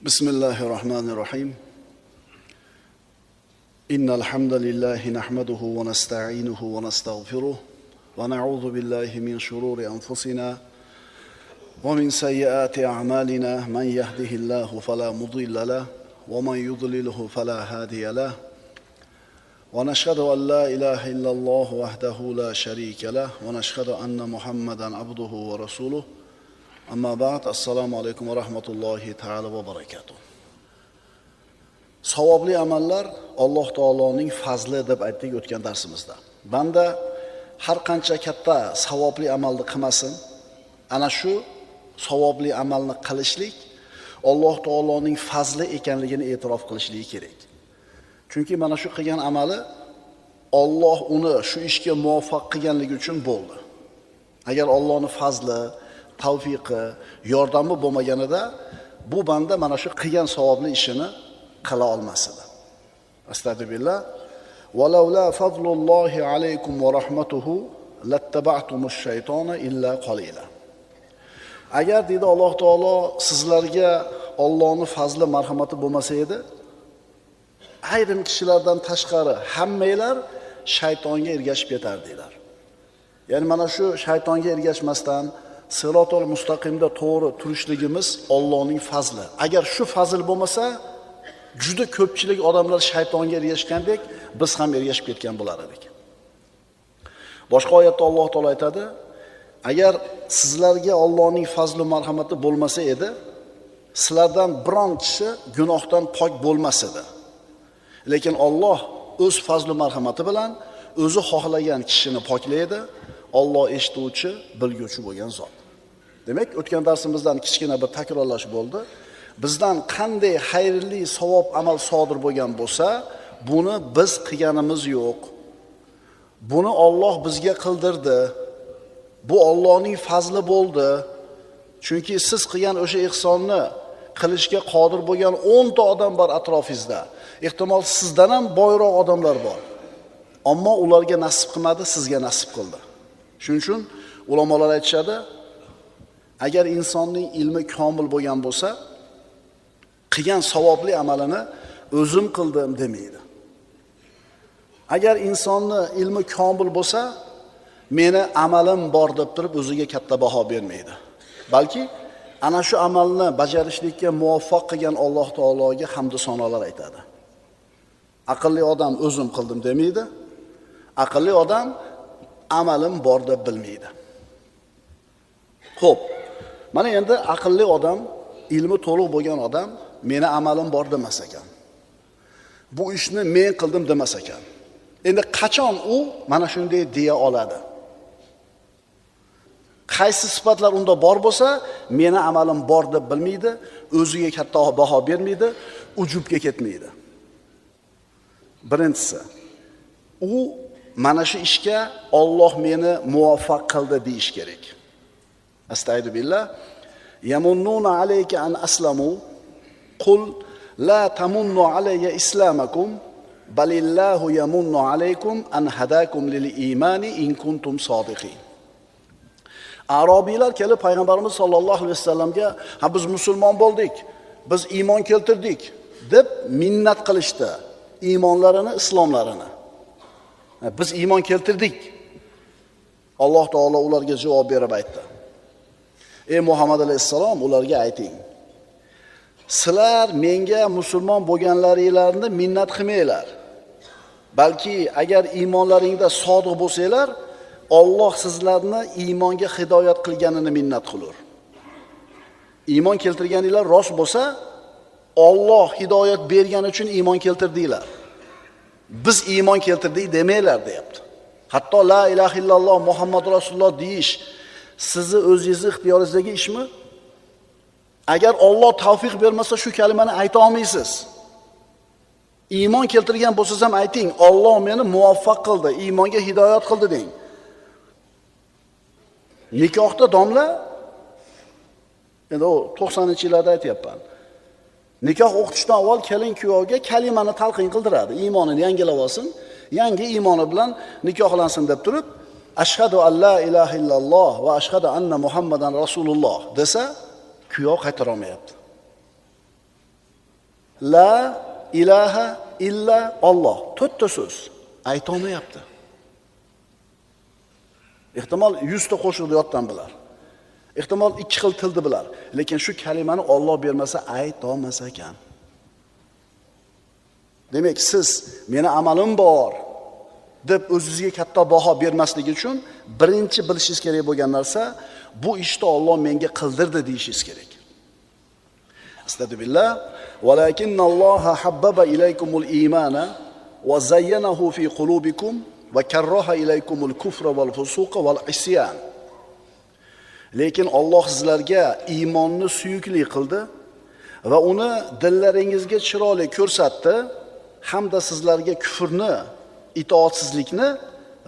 بسم الله الرحمن الرحيم إن الحمد لله نحمده ونستعينه ونستغفره ونعوذ بالله من شرور أنفسنا ومن سيئات أعمالنا من يهده الله فلا مضل له ومن يضلله فلا هادي له ونشهد أن لا إله إلا الله وحده لا شريك له ونشهد أن محمدا عبده ورسوله Amma ba'd, assalomu alaykum va rahmatullohi ta'ala va barakatuh. Savobli amallar Alloh taoloning fazli deb aytdik o'tgan darsimizda. Banda har qancha katta savobli amalni qilmasin, ana shu savobli amalni qilishlik Alloh taoloning fazli ekanligini e'tirof qilishligi kerak. Chunki mana shu qilgan amali Alloh uni shu ishga muvaffaq qilganligi uchun bo'ldi. Agar Allohning fazli tavfiqi, yordami bo'lmaganida bu banda mana shu qilgan savobli ishini qila olmas edi. Astagfirullah. Walaula fadlullohi alaykum va rahmatuhu lattaba'tumush shaytona illa qalila. Agar dedi Alloh taolo sizlarga Allohning fazli marhamati bo'lmasa edi, ayrim kishilardan tashqari hammanglar shaytonga ergashib ketardinglar. Ya'ni mana shu shaytonga ergashmasdan Sirotol mustaqimda to'g'ri turishligimiz Allohning fazli. Agar shu fazl bo'lmasa, juda ko'pchilik odamlar shaytonga ergashgandek, biz ham ergashib ketgan bo'lar edik. Boshqa oyatda Alloh taolo aytadi: agar sizlarga Allohning fazli marhamati bo'lmasa edi, sizlardan biron kishi gunohdan pok bo'lmas edi. Lekin Alloh o'z fazli marhamati bilan o'zi xohlagan kishini poklaydi. Alloh eshituvchi, bilguvchi bo'lgan zot. Demak, o'tgan darsimizdan kichkina bir takrorlash bo'ldi. Bizdan qanday xayrli savob amal sodir bo'lgan bo'lsa, buni biz qilganimiz yo'q. Buni Alloh bizga qildirdi. Bu Allohning fazli bo'ldi. Chunki siz qilgan o'sha ihsonni qilishga qodir bo'lgan 10 ta odam bor atrofingizda. Ehtimol sizdan ham boyroq odamlar bor. Ammo ularga nasib qilmadi, sizga nasib qildi. Shuning uchun ulamolar aytishadi, agar insonning ilmi komil bo'lgan bo'lsa, qilgan savobli amalini o'zim qildim demaydi. Agar insonning ilmi komil bo'lsa, meni amalim bor deb turib o'ziga katta baho bermaydi. Balki ana shu amalni bajarishlikka muvaffaq qilgan Alloh taologa hamd va sanolar aytadi. Aqlli odam o'zim qildim demaydi. Aqlli odam amalim bor deb bilmaydi. Xo'p. Mana endi aqlli odam, ilmi to'liq bo'lgan odam meni amalim bor demas ekan. Bu ishni men qildim demas ekan. Endi qachon u mana shunday deya oladi? Qaysi sifatlar unda bor bo'lsa, meni amalim bor deb bilmaydi, o'ziga katta baho bermaydi, ujubga ketmaydi. Birinchisi, u mana shu ishga Alloh meni muvaffaq qildi deyish kerak. Astagfirullah. Yamunnuna alayka an aslamu qul la tamunnu alayya islamakum balillahu yamunnu alaykum an hadakum lil imani in kuntum sodiqin. Arabiylar kelib payg'ambarimiz sollallohu alayhi vasallamga "Ha biz musulmon bo'ldik, biz iymon keltirdik" deb minnat qilishdi, iymonlarini, islomlarini. Biz iymon keltirdik. Alloh taolo ularga javob berib aytdi: ey Muhammad alayhisalom, ularga ayting, sizlar menga musulmon bo'lganlaringlarni minnat qilmanglar. Balki agar iymonlaringda sodiq bo'lsanglar, Alloh sizlarni iymonga hidoyat qilganini minnat qilur. Iymon keltirganinglar rost bo'lsa, Alloh hidoyat bergani uchun iymon keltirdinglar. Biz iymon keltirdik demanglar deyapti. Hatto la ilaha illalloh Muhammad rasululloh deyish sizni o'zingizni ixtiyoringizdagi ishmi? Agar Alloh tavfiq bermasa shu kalimani ayta olmaysiz. Iymon keltirgan bo'lsangiz ham ayting, Alloh meni muvaffaq qildi, iymonga hidoyat qildi deng. Nikohda domla, endi 90-yillarda aytayapman. Nikoh o'qitishdan avval kelin kuyovga kalimani talqin qildiradi, iymonini yangilab olsin, yangi iymoni bilan nikohlansin deb turib, ashhadu an la ilaha illalloh va ashhadu anna Muhammadan rasululloh desa, kuyov qaytara olmayapti. La ilaha illa Alloh. To'rtta so'z ayta olmayapti. Ehtimol 100 ta qo'shiqni yoddan bilar. Ehtimol 2 xil tilni bilar, lekin shu kalimani Alloh bermasa ayta olmas ekan. Demak, siz meni amalim bor deb o'zingizga katta baho bermasligi uchun birinchi bilishingiz kerak bo'lgan narsa bu ishni Alloh menga qildirdi deyishingiz kerak. Astagfirullah. Walakinnalloha habbaba ilaykumul iymana wa zayyanahu fi qulubikum va karraha ilaykumul kufra wal fusuqa wal isyan. Lekin Alloh sizlarga iymonni suyukli qildi va uni dillaringizga chiroyli ko'rsatdi hamda sizlarga kufrni, itoatsizlikni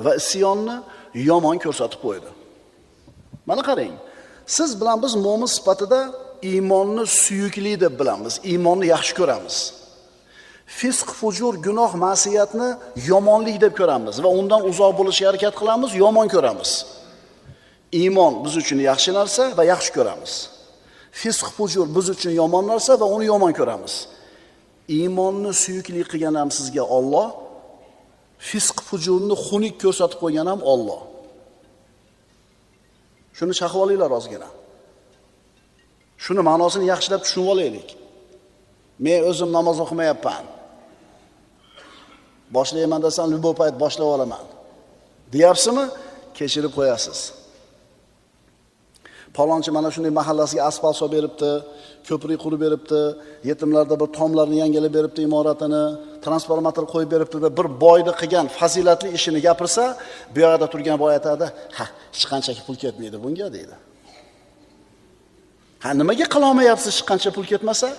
va isyonni yomon ko'rsatib qo'ydi. Mana qarang, siz bilan biz mo'min sifatida iymonni suyukli deb bilamiz, iymonni yaxshi ko'ramiz. Fisq, fujur, gunoh, ma'siyatni yomonlik deb ko'ramiz va undan uzoq bo'lishga harakat qilamiz, yomon ko'ramiz. Iymon biz uchun yaxshi narsa va yaxshi ko'ramiz. Fisq, fujur biz uchun yomon narsa va uni yomon ko'ramiz. Iymonni suyukli qilgan ham sizga Alloh, fisq, fujurni xunuk ko'rsatib qo'ygan ham Alloh. Shuni chaqib olinglar ozgina. Shuni ma'nosini yaxshilab tushunib olaylik. Men o'zim namoz o'qimayapman. Boshlayman desam, любой payt boshlab olaman. Deyapsizmi? Kechirib qo'yasiz. Palonchi mana shunday mahallasiga asfalt solib beribdi, ko'prik qurib beribdi, yetimlarda bir tomlarni yangilab beribdi, imoratini, transformator qo'yib beribdi deb bir boyni qilgan fazilatli ishini gapirsa, bu yerda turgan boy aytadi, "Ha, hech qancha pul ketmaydi bunga" deydi. Ha, nimaga qila olmayapsiz hech qancha pul ketmasa?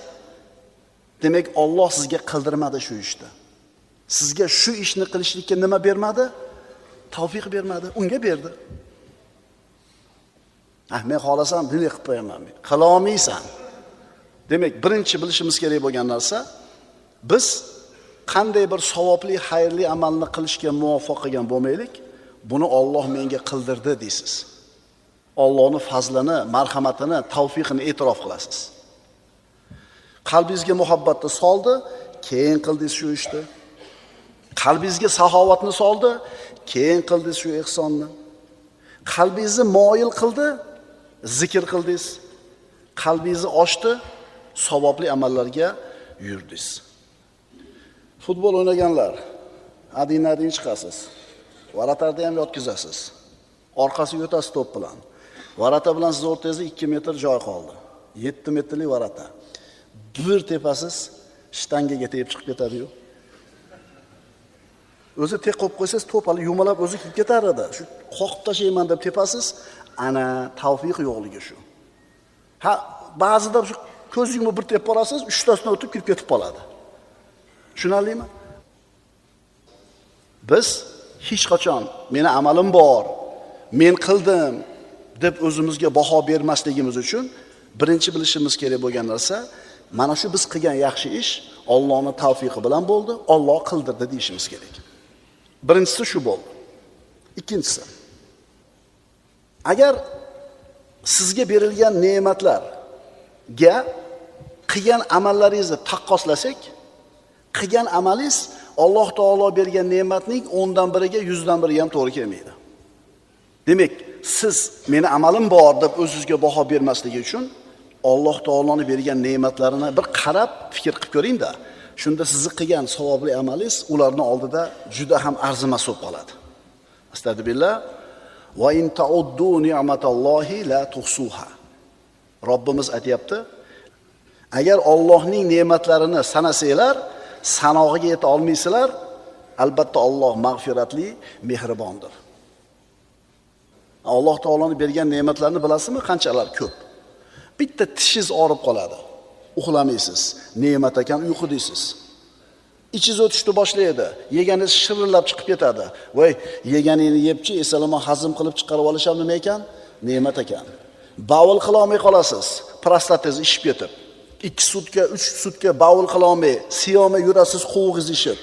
Demak, Alloh sizga qildirmadi shu ishni. Sizga shu ishni qilishlikka nima bermadi? Tavfiq bermadi, unga berdi. Men xohlasam bunday qilib qo'yaman. Qila olmaysan. Demak, birinchi bilishimiz kerak bo'lgan narsa, biz qanday bir savobli, xayrli amalni qilishga muvaffaq qilgan bo'lmaylik, buni Alloh menga qildirdi deysiz. Allohning fazlini, marhamatini, tavfiqini e'tirof qilasiz. Qalbingizga muhabbatni soldi, keyin qildingiz shu ishni. Qalbingizga saxovatni soldi, keyin qildingiz shu ihsonni. Qalbingizni moyil qildi, zikr qildingiz. Qalbingizni ochdi, savobli amallarga yurdingiz. Futbol o'ynaganlar, adin chiqasiz. Varatarda ham yotkizasiz. Orqasiga o'tasiz to'p bilan. Varata bilan siz o'rtangizda 2 metr joy qoldi. 7 metrlik varata. Bir tepasiz shtangaga tegib chiqib ketadi-yu. O'zi tek qo'yib qo'ysangiz to'p hali yumalab o'zi kirib ketar edi. Shu qoqib tashlayman deb tepasiz, ana tavfiq yo'qligi shu. Ha, ba'zida shu ko'z yumib bir tepib olasiz, 3 tasidan o'tib kirib ketib qoladi. Tushunarlimi? Biz hech qachon meni amalim bor, men qildim deb o'zimizga baho bermasligimiz uchun birinchi bilishimiz kerak bo'lgan narsa, mana shu biz qilgan yaxshi ish Allohning tavfiqi bilan bo'ldi, Alloh qildirdi deyishimiz kerak. Birinchisi shu bo'ldi. Ikkinchisi, agar sizga berilgan ne'matlarga qilgan amallaringizni taqqoslasak, qilgan amalingiz Alloh taolo bergan ne'matning 10dan biriga 100dan biriga ham to'g'ri kelmaydi. Demak, siz meni amalim bor deb o'zingizga baho bermasligi uchun Alloh taoloning bergan ne'matlarini bir qarab fikr qilib ko'ring-da. Shunda sizni qilgan savobli amalingiz ularning oldida juda ham arzimas bo'lib qoladi. Astagfirullah. Va in ta'uddu ni'matallohi la tuhsuha. Robbimiz aytayapti, agar Allohning ne'matlarini sanasanglar, sanog'iga yeta olmaysizlar, albatta Alloh mag'firatli, mehribondir. Alloh taoloning bergan ne'matlarini bilasizmi? Qanchalar ko'p. Bitta tishingiz og'rib qoladi. Uxlamaysiz. Ne'mat ekan uyqu deysiz. Ichingiz o'tishni boshlaydi. Yeganingiz shirillab chiqib ketadi. Voy, yeganingni yebchi, esalama hazm qilib chiqarib olisham nima ekan? Ne'mat ekan. Bavul qila olmay qolasiz. Prostatangiz ishib ketib. 2 sutka, 3 sutka bavul qila olmay, siyomay yurasiz, quvug'ingiz ishib.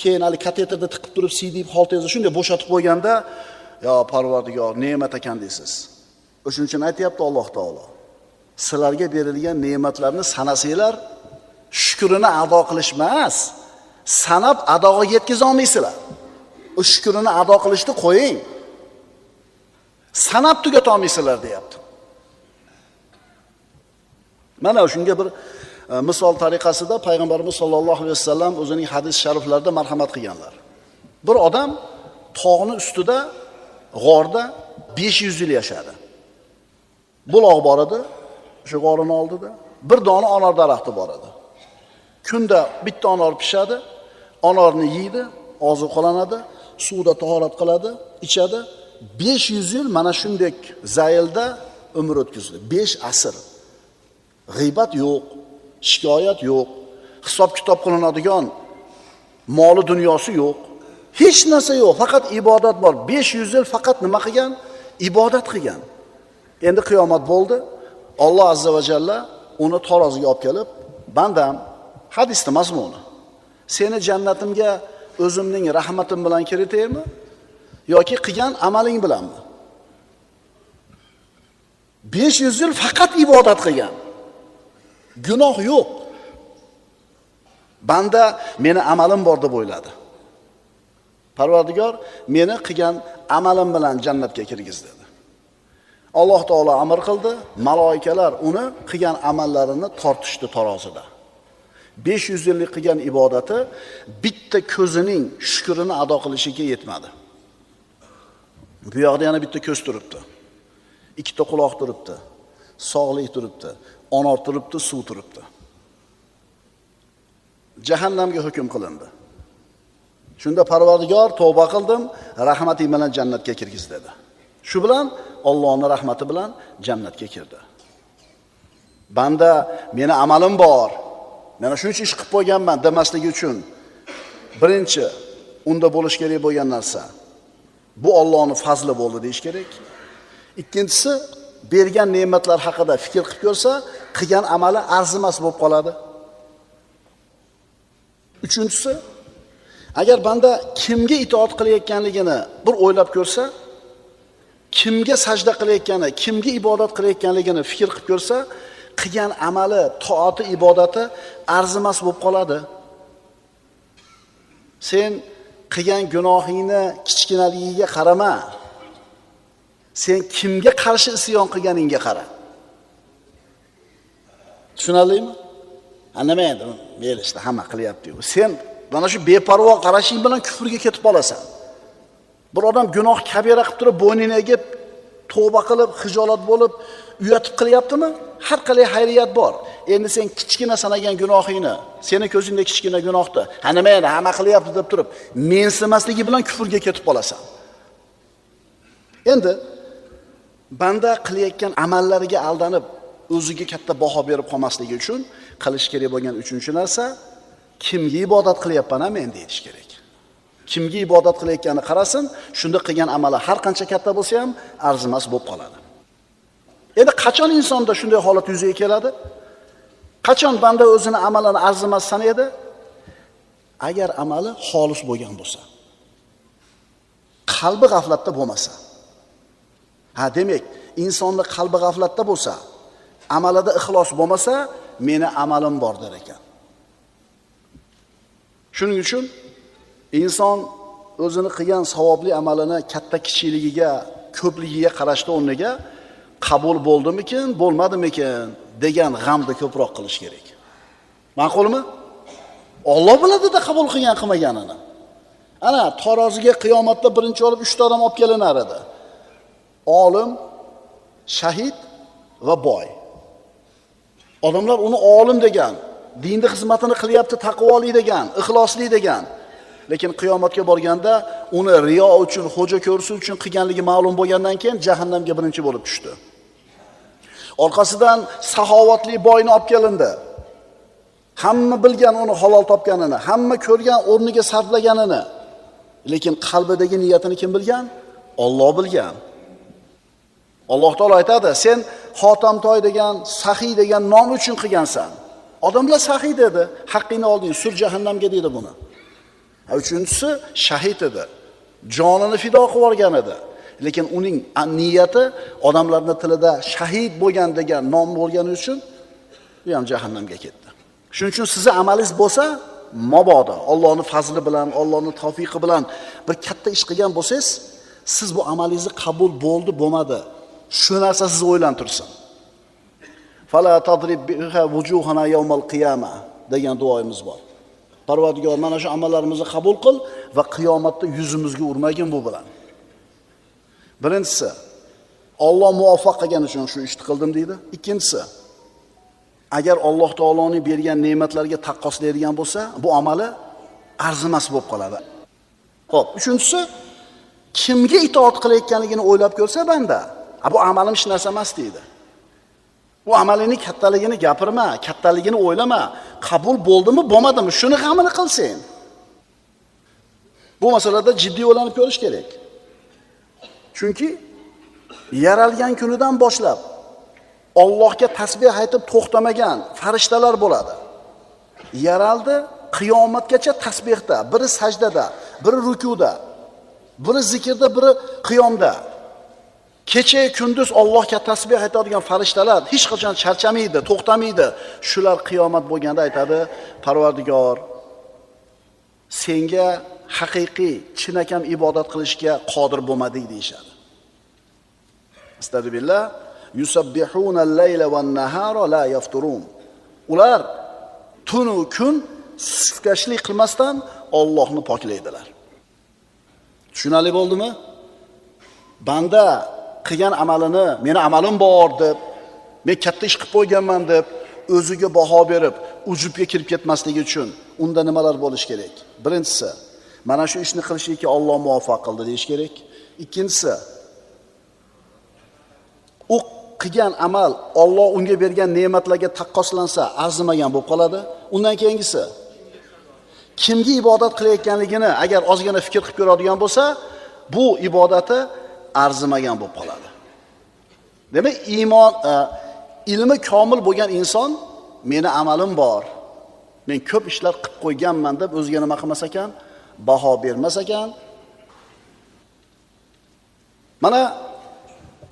Keyin hali kateterda tiqib turib, siydib holtingizni shunday bo'shatib qo'yganda, yo Parvardigor, ne'mat ekan deysiz. O'shuning uchun aytayapti Alloh taolo. Sizlarga berilgan ne'matlarni sanasanglar, shukrini ado qilish emas, sanab adoga yetkiza olmaysizlar. O shukrini ado qilishni qo'ying. Sanab tugata olmaysizlar deyapti. Mana shunga bir misol tariqasida payg'ambarimiz sollallohu alayhi vasallam o'zining hadis shariflarida marhamat qilganlar. Bir odam tog'ning ustida, g'orda 500 yil yashadi. Buloq bor edi, o'sha g'orning oldida bir dona anor daraxti bor edi. Kunda bitta anor pishadi, anorni yeydi, ozuqalanadi, suvda tahorat qiladi, ichadi. 500 yil mana shunday zaylda umr o'tkazdi. 5 asr. G'iybat yo'q, shikoyat yo'q, hisob-kitob qilinadigan moli dunyosi yo'q. Hech narsa yo'q, faqat ibodat bor. 500 yil faqat nima qilgan? Ibodat qilgan. Endi qiyomat bo'ldi. Alloh azza va jalla uni taroziga olib kelib, bandam, hadisning mazmuni. Seni jannatimga o'zimning rahmatim bilan kiritaymi yoki qilgan amaling bilanmi? 500 yil faqat ibodat qilgan. Gunoh yo'q. Banda meni amalim bor deb o'yladi. Parvardigor meni qilgan amalim bilan jannatga kirgiz dedi. Alloh taolo amr qildi, maloikalar uni qilgan amallarini tortishdi tarozida. 500 yillik qilgan ibodati bitta ko'zining shukrini ado qilishiga yetmadi. Bu yoqda yana bitta ko'z turibdi. Ikkita quloq turibdi. Sog'lik turibdi. Anor turibdi, suv turibdi. Jahannamga hukm qilindi. Shunda Parvardigor tavba qildim, rahmating bilan jannatga kirgiz dedi. Shu bilan Allohning rahmati bilan jannatga kirdi. Banda meni amalim bor, mana shuncha ish qilib qo'yganman demasligi uchun birinchi unda bo'lish kerak bo'lgan narsa bu Allohning fazli bo'ldi deyish kerak. Ikkinchisi bergan ne'matlar haqida fikr qilib ko'rsa, qilgan amali arzimas bo'lib qoladi. Uchinchisi, agar banda kimga itoat qilayotganligini bir o'ylab ko'rsa, kimga sajda qilayotgani, kimga ibodat qilayotganligini fikr qilib ko'rsa, qilgan amali, toati, ibodati arzimas bo'lib qoladi. Sen qilgan gunohingni kichkinaligiga qarama. Sen kimga qarshi isyon qilganingga qara. Tushunarlimi? Nima endi? Mayli işte hamma qilyapti-ku. Sen mana shu beparvo qarashing bilan kufrga ketib qolasan. Bir odam gunoh kabira qilib turib, bo'ynini egib, tavba qilib, hijolat bo'lib, uyatib qilyaptimi? Har qalay xayriyat bor. Endi sen kichkina sanagan gunohingni, seni ko'zingda kichkina gunohdi. Nima endi hamma qilyapti deb turib, mensimasligi bilan kufrga ketib qolasan. Endi banda qilayotgan amallariga aldanib, o'ziga katta baho berib qolmasligi uchun qilish kerak bo'lgan uchinchi narsa, kimga ibodat qilyapman men deyish kerak. Kimga ibodat qilayotganini qarasin, shunda qilgan amali har qancha katta bo'lsa ham arzimas bo'lib qoladi. Endi qachon insonda shunday holat yuzaga keladi? Qachon banda o'zini amalini arzimas sanaydi? Agar amali xolis bo'lgan bo'lsa. Qalbi g'aflatda bo'lmasa. Demak, insonning qalbi g'aflatda bo'lsa, amalida ixlos bo'lmasa, meni amalim bor der ekan. Shuning uchun inson o'zini qilgan savobli amalini katta kichikligiga, ko'pligiga qarashda o'rniga qabul bo'ldimikin, bo'lmadimikin degan g'amni ko'proq qilish kerak. Ma'qulmi? Alloh biladi-da qabul qilgan qilmaganini. Ana taroziga qiyomatda birinchi olib 3 ta odam olib kelinar edi. Olim, shahid va boy. Odamlar uni olim degan, dinning xizmatini qilyapti, taqvoli degan, ixlosli degan. Lekin qiyomatga borganda uni riyo uchun, xo'ja ko'rsi uchun qilganligi ma'lum bo'lgandan keyin jahannamga birinchi bo'lib tushdi. Orqasidan saxovatli boyni olib kelindi. Hamma bilgan uni halol topganini, hamma ko'rgan o'rniga sarflaganini. Lekin qalbidagi niyatini kim bilgan? Alloh bilgan. Alloh taolo aytadi, sen Xotamtoy degan, saxiy degan nom uchun qilgansan. Odamlar saxiy dedi, haqqini olding, sur jahannamga dedi buni. Uchinchisi shahid edi. Jonini fido qilib yuborgan edi. Lekin uning niyati odamlarning tilida shahid bo'lgan degan nom bo'lgani uchun u ham jahannamga ketdi. Shuning uchun sizning amalingiz bo'lsa, mabodo Allohning fazli bilan, Allohning tavfiqi bilan bir katta ish qilgan bo'lsangiz, siz bu amalingizni qabul bo'ldi, bo'lmadi. Shu narsa sizni o'ylantirsin. Fala tadrib biha wujuhana yawmal qiyama degan duoyimiz bor. Parvardigor, mana shu amallarimizni qabul qil va qiyomatda yuzimizga urmagin bu bilan. Birinchisi, Alloh muvaffaq qilgani uchun shu ishni qildim deydi. Ikkinchisi, agar Alloh taoloning bergan ne'matlarga taqqoslaydigan bo'lsa, bu amali arzimas bo'lib qoladi. Xo'p, uchinchisi, kimga itoat qilayotganligini o'ylab ko'rsa banda, bu amalim hech narsa emas deydi. Bu amalining kattaligini gapirma, kattaligini o'ylama. Qabul bo'ldimi, bo'lmadimi, shuni g'amini qilsang. Bu masalada jiddiy o'ylanib ko'rish kerak. Chunki yaralgan kunidan boshlab Allohga tasbih aytib to'xtamagan farishtalar bo'ladi. Yaraldi, qiyomatgacha tasbihda, biri sajdada, biri rukuda, biri zikrda, biri qiyomda. Kecha kunduz Allohga tasbih aytadigan farishtalar hech qachon charchamaydi, to'xtamaydi. Shular qiyomat bo'lganda aytadi: Parvardigor, senga haqiqiy, chinakam ibodat qilishga qodir bo'lmadik deyshadi. Astagfirullah. Yusabbihuna al-layla wan-nahara la yafturun. Ular tun va kun sufkashlik qilmasdan Allohni poklaydilar. Tushunali bo'ldimi? Banda qilgan amalini, meni amalim bor deb, men katta ish qilib qo'yganman deb o'ziga baho berib, ujubga kirib ketmasligi uchun unda nimalar bo'lish kerak? Birinchisi, mana shu ishni qilishga Alloh muvaffaq qildi deyish kerak. Ikkinchisi, u qilgan amal Alloh unga bergan ne'matlarga taqqoslansa, arzimagan bo'lib qoladi. Undan keyingisi, kimga ibodat qilayotganligini agar ozgina fikr qilib ko'radigan bo'lsa, bu ibodati arzimagan bo'lib qoladi. Demak, iymon, ilmi komil bo'lgan inson, meni amalim bor, men ko'p ishlar qilib qo'yganman deb o'ziga nima qilmas ekan, baho bermas ekan. Mana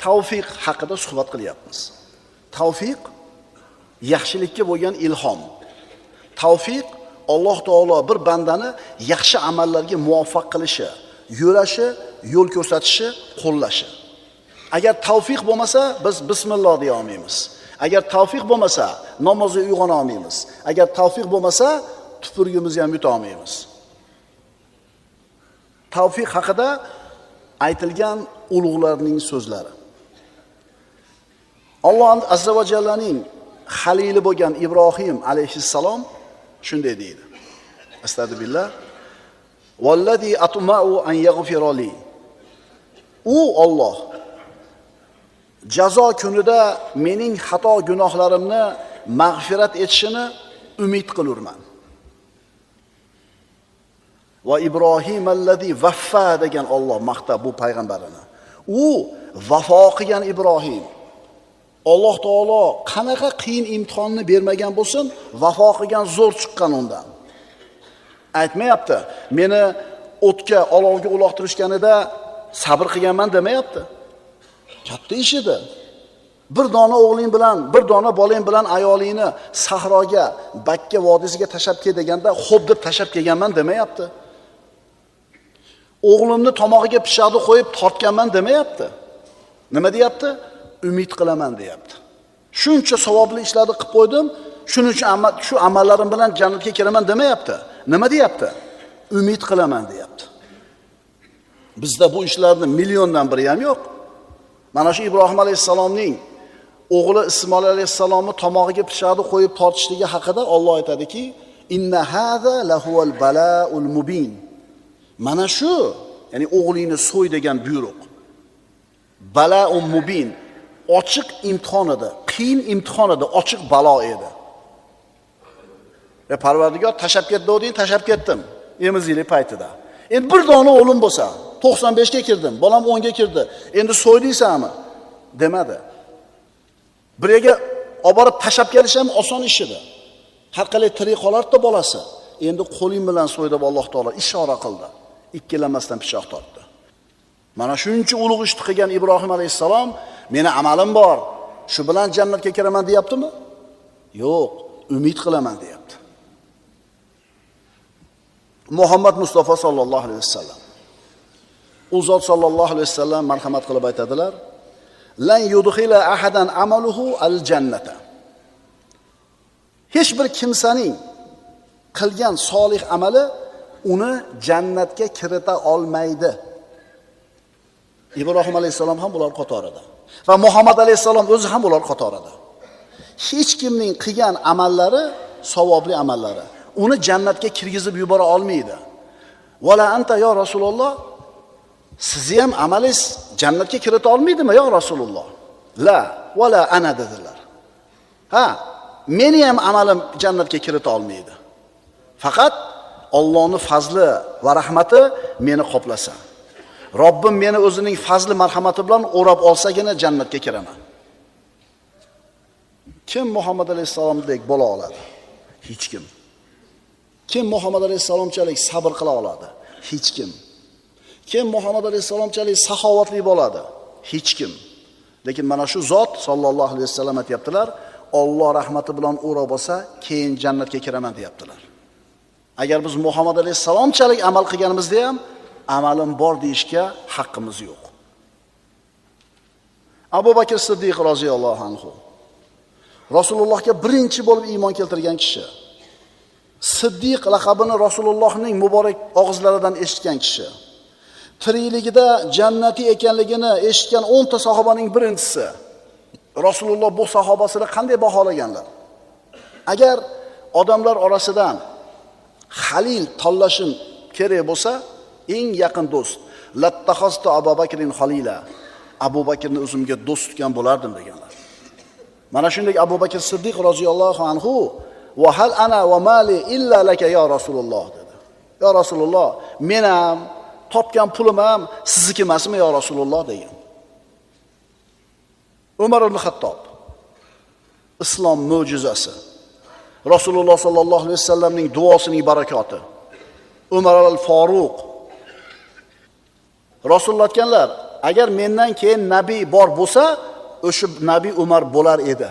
tavfiq haqida suhbat qilyapmiz. Tavfiq yaxshilikka bo'lgan ilhom. Tavfiq Alloh taolo bir bandani yaxshi amallarga muvaffaq qilishi, yo'lashi, yo'l ko'rsatishi, qo'llashi. Agar tavfiq bo'lmasa, biz bismillah deya olmaymiz. Agar tavfiq bo'lmasa, namozga uyg'ona olmaymiz. Agar tavfiq bo'lmasa, tupurgimizni ham yuta olmaymiz. Tavfiq haqida aytilgan ulug'larning so'zlari. Alloh azza va jallaning xalili bo'lgan Ibrohim alayhissalom shunday deydi. Astagfirullah. Vallazi atma'u an yaghfira li. U Alloh jazo kunida mening xato gunohlarimni mag'firat etishini umid qilurman. Va Ibrohim allazi vaffa degan Alloh maqtab bu payg'ambarini. U vafo qilgan Ibrohim. Alloh taolo qanaqa qiyin imtihonni bermagan bo'lsin, vafo qilgan zo'r chiqqan undan. Aytmayapti, meni o'tga, olovga uloqtirishganida sabr qilganman demayapti. Katta ish edi. Bir dona o'g'ling bilan, bir dona bolang bilan ayolingni sahroga, Bakka vodiysiga tashab kel deganda, xo'p deb tashab kelganman demayapti. O'g'limni tomog'iga pichoqni qo'yib tortganman demayapti. Nima deyapti? Umid qilaman deyapti. Shuncha savobli ishlarni qilib qo'ydim, shuning uchun shu amallarim bilan jannatga kiraman demayapti. Nima deyapti? Umid qilaman deyapti. Bizda bu ishlarning milliondan biri ham yo'q. Mana shu Ibrohim alayhisalomning o'g'li Ismoil alayhisalomni tomog'iga pichoqni qo'yib tortishligi haqida Alloh aytadiki, inna haza lahuval balaul mubin. Mana shu, ya'ni o'g'lingni so'y degan buyruq. Balaul mubin, ochiq imtihon edi, qiyin imtihon edi, ochiq balo edi. Parvardigor tashab ketdi deding, tashab ketdim. Emizlik paytida. Endi bir dona o'g'lim bo'lsa, 95 ga kirdim, bolam 10 ga kirdi. Endi so'ydingsanmi? Demadi. Bir yerga olib borib tashab kelish ham oson ish edi. Har qalay tirik qolardi bolasi. Endi qo'ling bilan so'y deb Alloh taolo ishora qildi. Ikkilanmasdan pichoq tortdi. Mana shuncha ulug' ishni qilgan Ibrohim alayhisalom, meni amalim bor, shu bilan jannatga kiraman deyaptimi? Yo'q, umid qilaman deyapti. Muhammad Mustafa sallallohu alayhi vasallam. U zot sallallohu alayhi vasallam marhamat qilib aytadilar: "Lan yudkhila ahadan amaluhu al-jannata." Hech bir kimsaning qilgan solih amali uni jannatga kirita olmaydi. Ibrohim alayhisalom ham bular qatorida va Muhammad alayhisalom o'zi ham bular qatorida. Hech kimning qilgan amallari, savobli amallari uni jannatga kirgizib yubora olmaydi. Vala anta yo Rasululloh, sizni ham amalingiz jannatga kirita olmaydimi yo Rasululloh? La, vala ana dedilar. Ha, meni ham amalim jannatga kirita olmaydi. Faqat Allohning fazli va rahmati meni qoplasa. Robbim meni o'zining fazli marhamati bilan o'rab olsagina jannatga kiraman. Kim Muhammad alayhisalomdek bo'la oladi? Hech kim. Kim Muhammad alayhisalomchalik sabr qila oladi? Hech kim. Kim Muhammad alayhisalomchalik saxovatli bo'ladi? Hech kim. Lekin mana shu zot sallallohu alayhi vasallam aytibdilar, Alloh rahmati bilan o'rab olsa, keyin jannatga kiraman deyaptilar. Agar biz Muhammad alayhisalomchalik amal qilganimizda ham amalim bor deyishga haqqimiz yo'q. Abu Bakr Siddiq roziyallohu anhu Rasulullohga birinchi bo'lib iymon keltirgan kishi. Siddiq laqabini Rasulullohning muborak og'izlaridan eshitgan kishi. Tirikligida jannati ekanligini eshitgan 10 ta sahobaning birinchisi. Rasululloh bu sahobasini qanday baholaganlar? Agar odamlar orasidan halil tanlashim kerak bo'lsa, eng yaqin do'st lattaxosta Abu Bakrin xalila. Abu Bakrni o'zimga do'st tutgan bo'lardim deganlar. Mana shunday Abu Bakr Siddiq roziyallohu anhu va hal ana va mali illa laka ya Rasululloh dedi. Ya Rasululloh, men ham topgan pulim ham sizniki emasmi ya Rasululloh degan. Umar ibn Xattob islom mo'jizasi. Rasululloh sallallohu alayhi vasallamning duosining barakoti. Umar al-Faruq Rasululloh aytganlar, agar mendan keyin nabiy bor bo'lsa, o'sha nabiy Umar bo'lar edi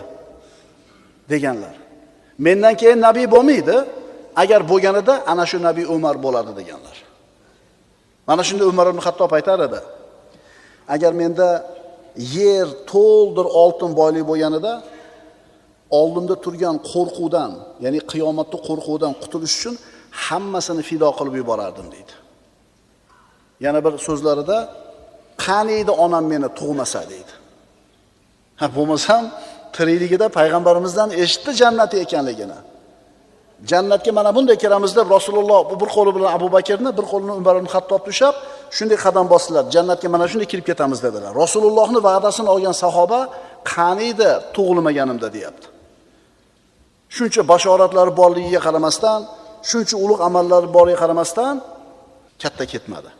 deganlar. Mendan keyin nabiy bo'lmaydi, agar bo'lganida ana shu nabiy Umar bo'lardi deganlar. Mana shunda Umar ibn Xattob aytar edi, agar menda yer to'ldir oltin boylik bo'lganida, oldimda turgan qo'rquvdan, ya'ni qiyomatda qo'rquvdan qutulish uchun hammasini fido qilib yuborardim deydi. Yana bir so'zlarida qaniydi onam meni tug'masa deydi. Ha, bo'lmasam tirikligida payg'ambarimizdan eshitdi jannati ekanligini. Jannatga mana bunday kiramiz deb Rasululloh bir qo'li bilan Abu Bakrni, bir qo'lini Umar ibn Xattobni ushlab, shunday qadam bosdilar. Jannatga mana shunday kirib ketamiz dedilar. Rasulullohning va'dasini olgan sahoba qaniydi tug'ilmaganimda deyapti. Shuncha bashoratlari borligiga qaramasdan, shuncha ulug' amallari boriga qaramasdan katta ketmadi.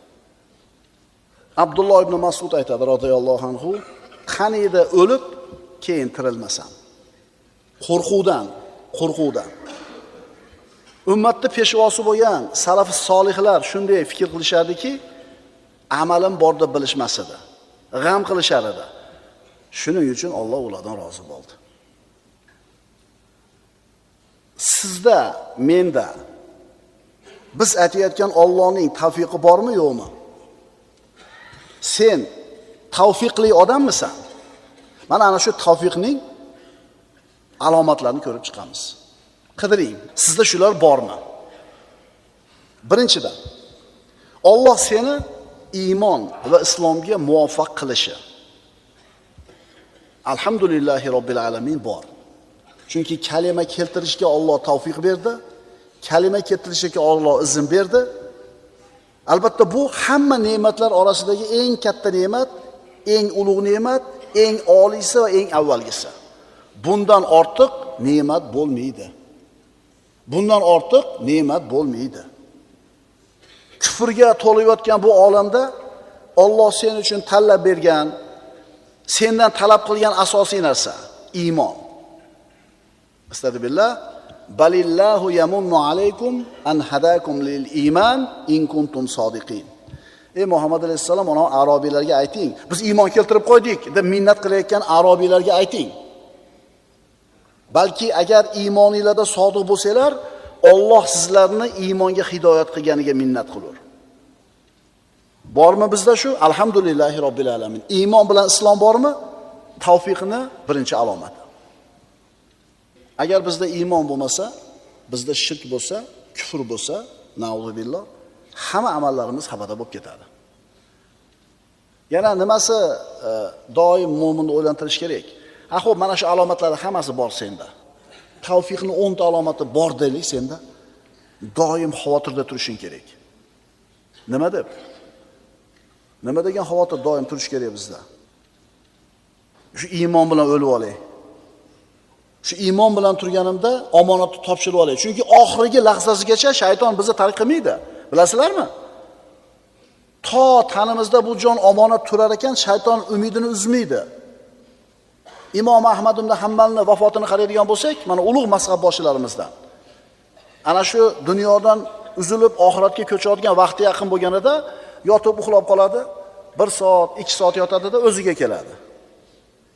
Abdulloh ibn Mas'ud aytadi radhiyallohu anhu, qaniydi o'lib keyin tirilmasam. Qo'rquvdan. Ummatni peshvosi bo'lgan salaf solihlar shunday fikr qilishardiki, amalim bor deb bilishmas edi. G'am qilishar edi. Shuning uchun Alloh ulardan rozi bo'ldi. Sizda, menda biz aytayotgan Allohning tavfiqi bormi, yo'qmi? Sen tavfiqli odammisan? Mana ana shu tavfiqning alomatlarini ko'rib chiqamiz. Qidiring, sizda shular bormi? Birinchidan, Alloh seni iymon va islomga muvaffaq qilishi. Alhamdulillahi robbil alamin bor. Chunki kalima keltirishga Alloh tavfiq berdi, kalima keltirishga Alloh izn berdi. Albatta bu hamma ne'matlar orasidagi eng katta ne'mat, eng ulug' ne'mat, eng oliysi va eng avvalgisi. Bundan ortiq ne'mat bo'lmaydi. Bundan ortiq ne'mat bo'lmaydi. Kufrga to'layotgan bu olamda Alloh sen uchun tanlab bergan, sendan talab qilgan asosiy narsa iymon. Astagfirullah. Balillahu yamunnu alaykum an hadakum lil iman in kuntum sodiqin. Ey Muhammad alayhisalom, ona arabiylarga ayting, biz iymon keltirib qo'ydik deb minnat qilayotgan arabiylarga ayting. Balki agar iymoningizda sodiq bo'lsalar, Alloh sizlarni iymonga hidoyat qilganiga minnat qilur. Bormi bizda shu? Alhamdulillahi robbil alamin. Iymon bilan islom bormi? Tavfiqni birinchi alomati. Agar bizda iymon bo'lmasa, bizda shirk bo'lsa, kufr bo'lsa, na'uzubillah, hamma amallarimiz xabada bo'lib ketadi. Yana nimasi doim mo'minni o'ylantirish kerak? Xo'p, mana shu alomatlar hammasi bor senda. Tavfiqning 10 ta alomati bor deylik senda. Doim xavotirda turishing kerak. Nima deb? Nima degan xavotir doim turish kerak bizda? Shu iymon bilan o'lib olay. Shu iymon bilan turganimda omonatni topshirib olay. Chunki oxirgi lahzasigacha shayton bizni tark qilmaydi. Bilasizlarmi? To tanimizda bu jon omonat turar ekan, shayton umidini uzmaydi. Imom Ahmad ibn Hanbalning vafotini qaraydigan bo'lsak, mana ulug' mazhab boshilarimizdan. Ana shu dunyodan uzilib oxiratga ko'chadigan vaqti yaqin bo'lganida yotib uxlab qoladi, 1 soat, 2 soat yotadida o'ziga keladi.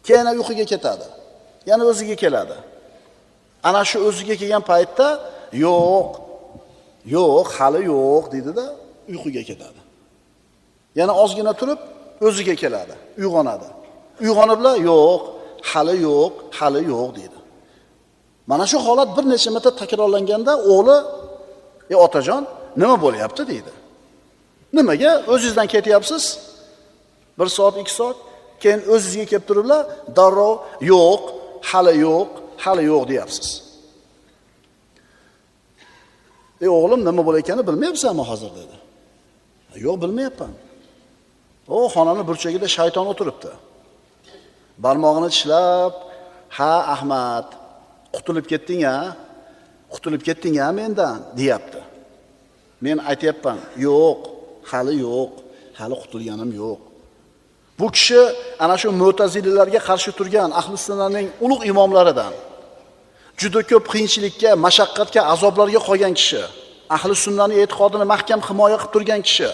Keyin uyquga ketadi. Yana o'ziga keladi. Ana shu o'ziga kelgan paytda yo'q, hali yo'q dedi-da, uyquga ketadi. Yana ozgina turib o'ziga keladi, uyg'onadi. Uyg'oniblar yo'q, hali yo'q deydi. Mana shu holat bir necha marta takrorlanganda o'g'li, otajon, nima bo'lyapti deydi. Nimaga o'zingizdan ketyapsiz? 1 soat, 2 soat, keyin o'zingizga kelib turiblar, darrov yo'q, hali yo'q deyapsiz. O'g'lim nima bo'layotganini bilmayapsanmi hozir dedi. Yo'q, bilmayapman. Xonani burchagida shayton o'tiribdi. Barmog'ini tishlab, "Ha, Ahmad, qutulib ketding-a? Qutulib ketding-a mendan?" deyapti. Men aytayapman, "Yo'q, hali qutulganim yo'q." Bu kishi ana shu Mu'tazililarga qarshi turgan ahli sunnatning ulug' imomlaridan. Juda ko'p qiyinchilikka, mashaqqatga, azoblarga qolgan kishi. Ahli sunnatning e'tiqodini mahkam himoya qilib turgan kishi.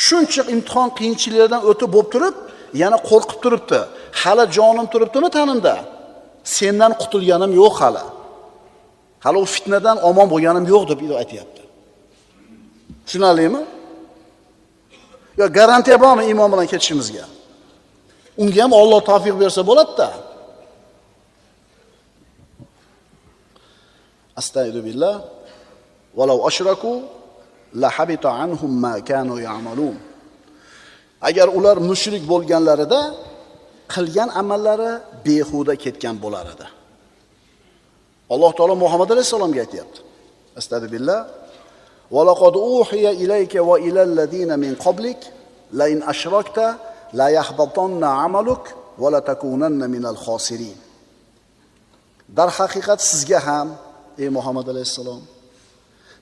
Shuncha imtihon qiyinchiliklardan o'tib bo'lib turib, yana qo'rqib turibdi. Hali jonim turibdimi tanimda? Sendan qutulganim yo'q hali. Hali u fitnadan omon bo'lganim yo'q deb aytayapti. Tushunarlimi? Yo garantiya bormi iymon bilan ketishimizga? Unga ham Alloh tavfiq bersa bo'ladi-da. Astagfirullah. Walau ashraku la habita anhum ma kanu ya'malun. Agar ular mushrik bo'lganlarida qilgan amallari behuda ketgan bo'lar edi. Alloh taolo Muhammad alayhisolamga aytayapti. Astagfirullah. وَلَقَدْ أُوحِيَ إِلَيْكَ وَإِلَى الَّذِينَ مِنْ قَبْلِكَ لَئِنْ أَشْرَكْتَ لَيَحْبَطَنَّ عَمَلُكَ وَلَتَكُونَنَّ مِنَ الْخَاسِرِينَ. Dar haqiqat sizga ham, ey Muhammad alayhisalom,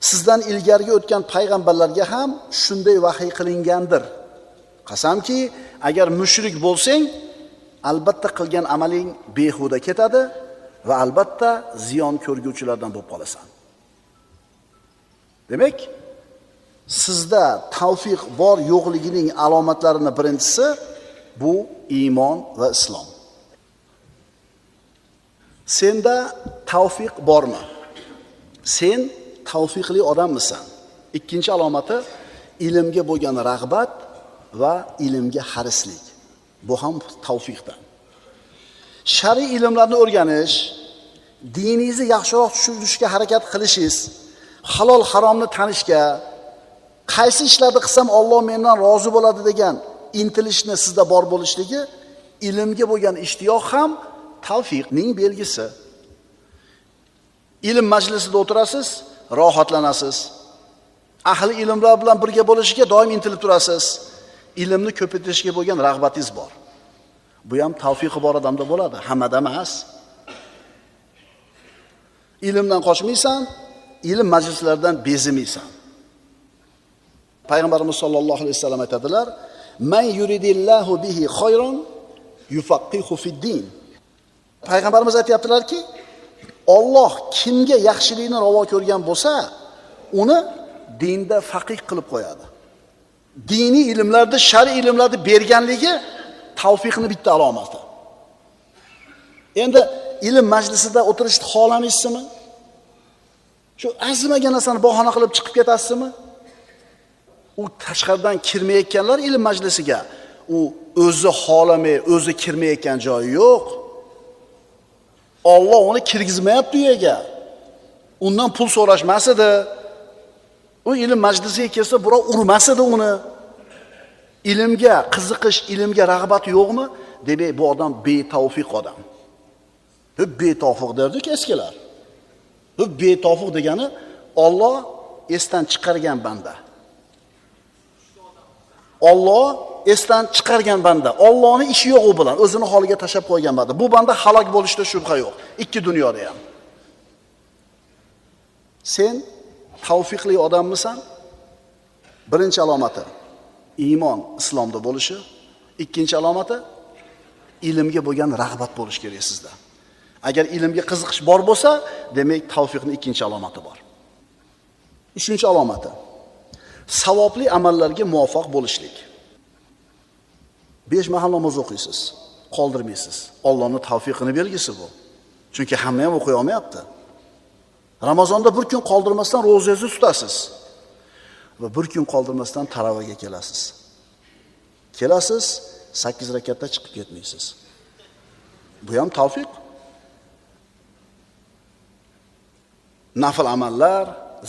sizdan ilgariga o'tgan payg'ambarlarga ham shunday vahiy qilingandir. Qasamki, agar mushrik bo'lsang, albatta qilgan amaling behuda ketadi va albatta ziyon ko'rguvchilardan bo'lib qolasan. Demak, sizda tavfiq bor yo'qligining alomatlarining birinchisi bu iymon va islom. Senda tavfiq bormi? Sen tavfiqli odammisan? Ikkinchi alomati ilmga bo'lgan rag'bat va ilmga harislik. Bu ham tavfiqdan. Shar'iy ilmlarni o'rganish, diningizni yaxshiroq tushunishga harakat qilishingiz, halol haromni tanishga, qaysi ishlarni qilsam Alloh mendan rozi bo'ladi degan intilishni sizda bor bo'lishligi, ilmga bo'lgan ishtiyoq ham tavfiqning belgisi. Ilm majlisida o'tirasiz, rohatlanasiz. Ahli ilmlar bilan birga bo'lishiga doim intilib turasiz. Ilmni ko'paytirishga bo'lgan rag'batingiz bor. Bu ham tavfiqi bor odamda bo'ladi, hammada emas. Ilmdan qochmaysan, ilm majlislaridan bezimaysan. Payg'ambarimiz sollallohu alayhi vasallam aytadilar: "Man yuridillahu bihi khayron yufaqihu fid-din." Payg'ambarimiz aytayaptilarki, Alloh kimga yaxshilikni ravo ko'rgan bo'lsa, uni dinda faqih qilib qo'yadi. Diniy ilmlarda, shar'iy ilmlarda berganligi tavfiqni bitta alomati. Endi ilm majlisida o'tirishni xohlamaysizmi? Shu arzimagan narsani bahona qilib chiqib ketasizmi? U tashqaridan kirmayotganlar ilm majlisiga, u o'zi xohlamay, o'zi kirmayotgan joyi yo'q. Alloh uni kirgizmayapti uyaga. Undan pul so'rashmas edi. U ilm majlisiga kelsa, birov urmas edi uni. Ilmga qiziqish, ilmga rag'bat yo'qmi? Demak, bu odam betavfiq odam. Betavfiq derdik eskilar. Betavfiq degani Alloh esdan chiqargan banda. Alloh esdan chiqargan banda. Allohning ishi yo'q u bilan, o'zini holiga tashab qo'ygan banda. Bu banda halok bo'lishda shubha yo'q. Ikki dunyoda ham. Sen tavfiqli odammisan? Birinchi alomati iymon, islomda bo'lishi. Ikkinchi alomati ilmga bo'lgan rag'bat bo'lish kerak sizda. Agar ilmga qiziqish bor bo'lsa, demak tavfiqning ikkinchi alomati bor. Uchinchi alomati savobli amallarga muvaffaq bo'lishlik. 5 mahal namoz o'qiysiz, qoldirmaysiz. Allohning tavfiqining belgisi bu. Chunki hamma ham o'qiy olmayapti. Ramazonda bir kun qoldirmasdan ro'zangizni tutasiz va bir kun qoldirmasdan taroviga kelasiz. Kelasiz, 8 rakatda chiqib ketmaysiz. Bu ham tavfiq. Nafl amallar,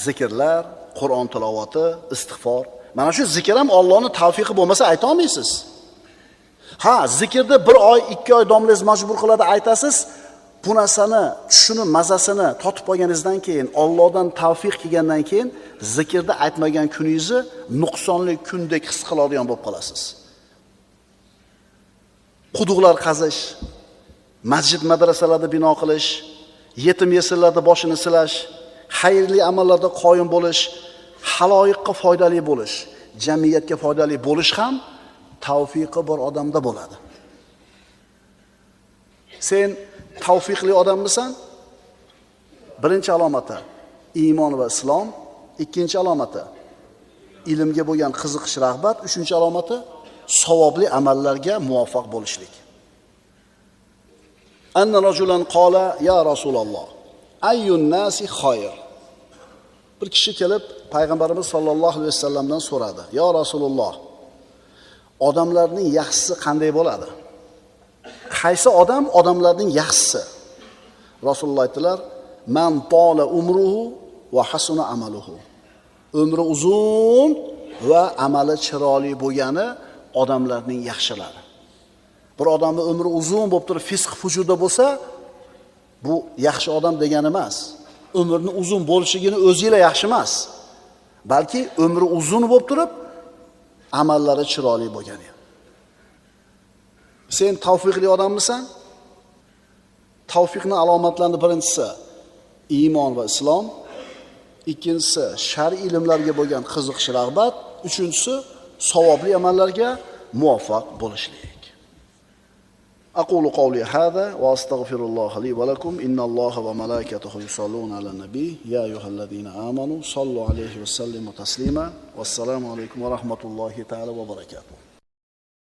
zikrlar, Qur'on tilovati, istig'for. Mana shu zikr ham Allohning tavfiqi bo'lmasa ayta olmaysiz. Ha, zikrni 1 oy, 2 oy domlangiz majbur qiladi aytasiz. Bu narsani, tushuni, mazasini totib qolganingizdan keyin, Allohdan tavfiq kelgandan keyin zikrni aytmagan kuningizni nuqsonli kundek his qiladigan bo'lib qolasiz. Quduqlar qazish, masjid madrasalarda bino qilish, yetim yesirlarda boshini silash, xayrli amallarda qoyim bo'lish, haloyiqqa foydali bo'lish, jamiyatga foydali bo'lish ham tavfiqi bor odamda bo'ladi. Sen tavfiqli odammisan? Birinchi alomati iymon va islom, ikkinchi alomati ilmga bo'lgan qiziqish, rag'bat, uchinchi alomati savobli amallarga muvaffaq bo'lishlik. Anna rajulan qala ya Rasululloh, ayyun nasi khayr. Bir kishi kelib payg'ambarimiz sollallohu alayhi vasallamdan so'radi. Ya Rasululloh, odamlarning yaxshisi qanday bo'ladi? Qaysi odam odamlarning yaxshisi? Rasululloh aytdilar: "Man tola umruhu va hasuna amaluhu." Umri uzun va amali chiroyli bo'lgani odamlarning yaxshilari. Bir odamning umri uzun bo'lib turib fisq fujurda bo'lsa, bu yaxshi odam degani emas. Umrni uzun bo'lishigini o'zingizlar yaxshi emas. Balki umri uzun bo'lib turib amallari chiroyli bo'lgani. Sen tavfiqli odammisan? Tavfiqning alomatlarining birinchisi iymon va islom, ikkinchisi shar'iy ilmlarga bo'lgan qiziqish, rag'bat, uchinchisi savobli amallarga muvaffaq bo'lishlik. أقول قولي هذا وأستغفر الله لي ولكم إن الله وملائكته يصلون على النبي يا أيها الذين آمنوا صلوا عليه وسلموا تسليما والسلام عليكم ورحمة الله تعالى وبركاته.